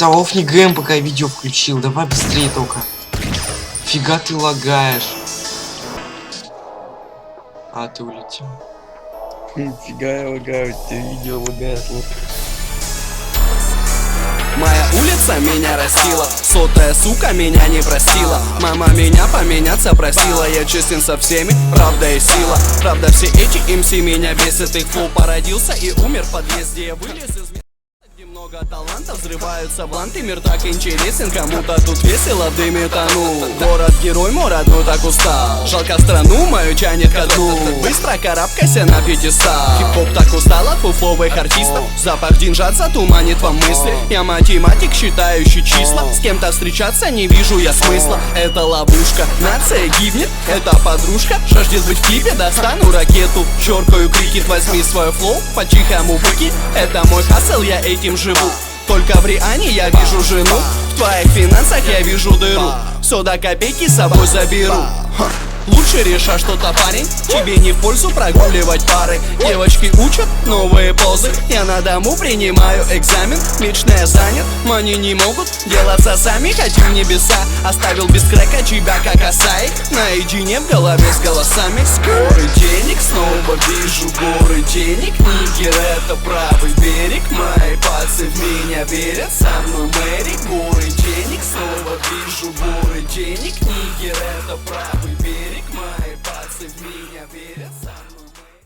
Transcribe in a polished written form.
Офни ГМ, пока я видео включил. Давай быстрее только. Фига ты лагаешь. А, ты улетел. Фига я лагаю, тебе видео лагает. Моя улица меня растила, сотая сука меня не простила. Мама меня поменяться просила, я честен со всеми, правда и сила. Правда все эти МС меня бесит, их флоу породился и умер в подъезде. Я вылез из места, где много талантов, взрываются бланты. Мир так интересен, кому-то тут весело, в дыме тону. Город-герой мой родной так устал, жалко страну мою тянет ко дну. Быстро карабкайся на пьедестал. Хип-хоп так устал от фуфловых артистов, запах деньжат затуманит вам мысли. Я математик, считающий числа, с кем-то встречаться не вижу я смысла. Это ловушка, нация гибнет, это подружка жаждет быть в клипе, достану ракету. Черкаю крикет, возьми свой флоу, по-тихому выкинь. Это мой хасл, я этим живу. Только в Риане я вижу жену, в твоих финансах я вижу дыру. Все до копейки с собой заберу. Лучше решай что-то, парень, тебе не в пользу прогуливать пары. Девочки учат новые позы, я на дому принимаю экзамен. Лично я занят, они не могут делаться сами, хочу в небеса. Оставил без крека тебя как Асай, наедине в голове с голосами. Горы денег, снова вижу горы денег. Нигер это правый берег, мои пальцы в меня верят. Со мной Мэри, горы денег, снова вижу горы денег. Нигер это правый берег, мои пальцы в меня верят.